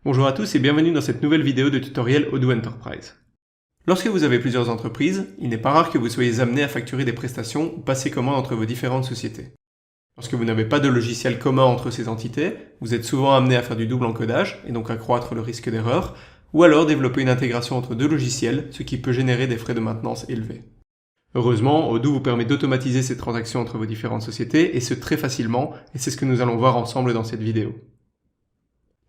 Bonjour à tous et bienvenue dans cette nouvelle vidéo de tutoriel Odoo Enterprise. Lorsque vous avez plusieurs entreprises, il n'est pas rare que vous soyez amené à facturer des prestations ou passer commande entre vos différentes sociétés. Lorsque vous n'avez pas de logiciel commun entre ces entités, vous êtes souvent amené à faire du double encodage et donc accroître le risque d'erreur, ou alors développer une intégration entre deux logiciels, ce qui peut générer des frais de maintenance élevés. Heureusement, Odoo vous permet d'automatiser ces transactions entre vos différentes sociétés, et ce très facilement, et c'est ce que nous allons voir ensemble dans cette vidéo.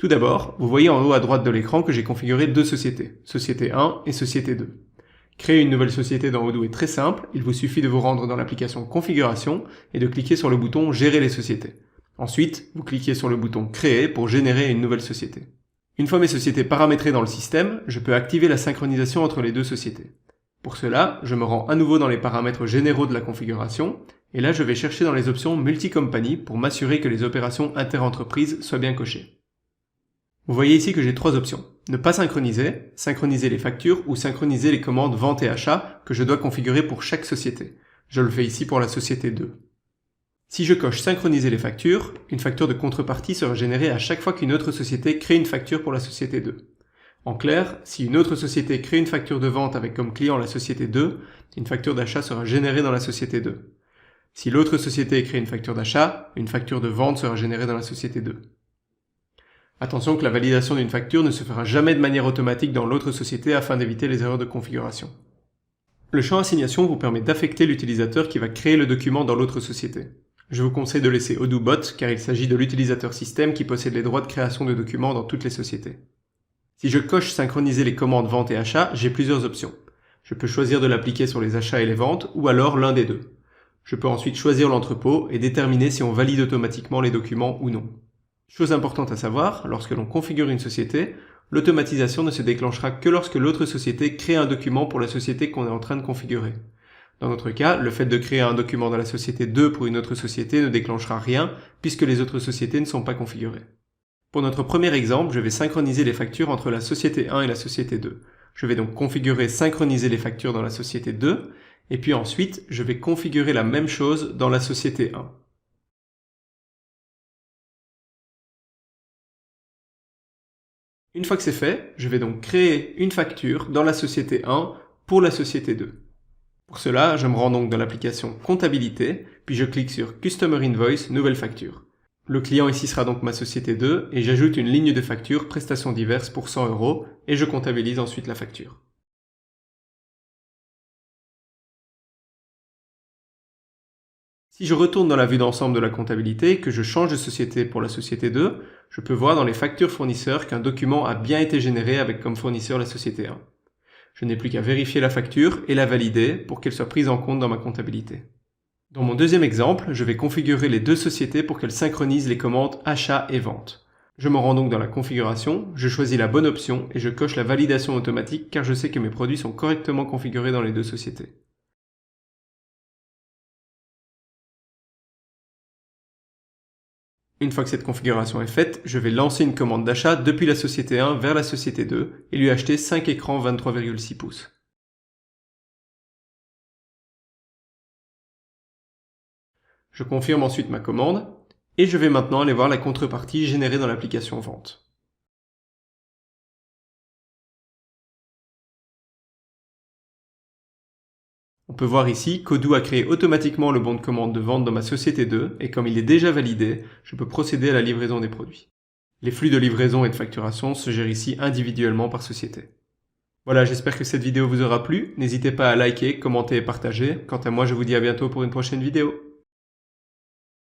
Tout d'abord, vous voyez en haut à droite de l'écran que j'ai configuré deux sociétés, Société 1 et Société 2. Créer une nouvelle société dans Odoo est très simple, il vous suffit de vous rendre dans l'application Configuration et de cliquer sur le bouton Gérer les sociétés. Ensuite, vous cliquez sur le bouton Créer pour générer une nouvelle société. Une fois mes sociétés paramétrées dans le système, je peux activer la synchronisation entre les deux sociétés. Pour cela, je me rends à nouveau dans les paramètres généraux de la configuration, et là je vais chercher dans les options Multi-Company pour m'assurer que les opérations inter-entreprises soient bien cochées. Vous voyez ici que j'ai trois options. Ne pas synchroniser, synchroniser les factures ou synchroniser les commandes vente et achat que je dois configurer pour chaque société. Je le fais ici pour la société 2. Si je coche synchroniser les factures, une facture de contrepartie sera générée à chaque fois qu'une autre société crée une facture pour la société 2. En clair, si une autre société crée une facture de vente avec comme client la société 2, une facture d'achat sera générée dans la société 2. Si l'autre société crée une facture d'achat, une facture de vente sera générée dans la société 2. Attention que la validation d'une facture ne se fera jamais de manière automatique dans l'autre société afin d'éviter les erreurs de configuration. Le champ assignation vous permet d'affecter l'utilisateur qui va créer le document dans l'autre société. Je vous conseille de laisser Odoo Bot car il s'agit de l'utilisateur système qui possède les droits de création de documents dans toutes les sociétés. Si je coche synchroniser les commandes vente et achat, j'ai plusieurs options. Je peux choisir de l'appliquer sur les achats et les ventes ou alors l'un des deux. Je peux ensuite choisir l'entrepôt et déterminer si on valide automatiquement les documents ou non. Chose importante à savoir, lorsque l'on configure une société, l'automatisation ne se déclenchera que lorsque l'autre société crée un document pour la société qu'on est en train de configurer. Dans notre cas, le fait de créer un document dans la société 2 pour une autre société ne déclenchera rien puisque les autres sociétés ne sont pas configurées. Pour notre premier exemple, je vais synchroniser les factures entre la société 1 et la société 2. Je vais donc configurer synchroniser les factures dans la société 2, et puis ensuite, je vais configurer la même chose dans la société 1. Une fois que c'est fait, je vais donc créer une facture dans la société 1 pour la société 2. Pour cela, je me rends donc dans l'application Comptabilité, puis je clique sur Customer Invoice, Nouvelle facture. Le client ici sera donc ma société 2 et j'ajoute une ligne de facture prestations diverses pour 100 € et je comptabilise ensuite la facture. Si je retourne dans la vue d'ensemble de la comptabilité et que je change de société pour la société 2, je peux voir dans les factures fournisseurs qu'un document a bien été généré avec comme fournisseur la société 1. Je n'ai plus qu'à vérifier la facture et la valider pour qu'elle soit prise en compte dans ma comptabilité. Dans mon deuxième exemple, je vais configurer les deux sociétés pour qu'elles synchronisent les commandes achat et vente. Je me rends donc dans la configuration, je choisis la bonne option et je coche la validation automatique car je sais que mes produits sont correctement configurés dans les deux sociétés. Une fois que cette configuration est faite, je vais lancer une commande d'achat depuis la société 1 vers la société 2 et lui acheter 5 écrans 23,6 pouces. Je confirme ensuite ma commande et je vais maintenant aller voir la contrepartie générée dans l'application Vente. On peut voir ici qu'Odoo a créé automatiquement le bon de commande de vente dans ma société 2 et comme il est déjà validé, je peux procéder à la livraison des produits. Les flux de livraison et de facturation se gèrent ici individuellement par société. Voilà, j'espère que cette vidéo vous aura plu. N'hésitez pas à liker, commenter et partager. Quant à moi, je vous dis à bientôt pour une prochaine vidéo.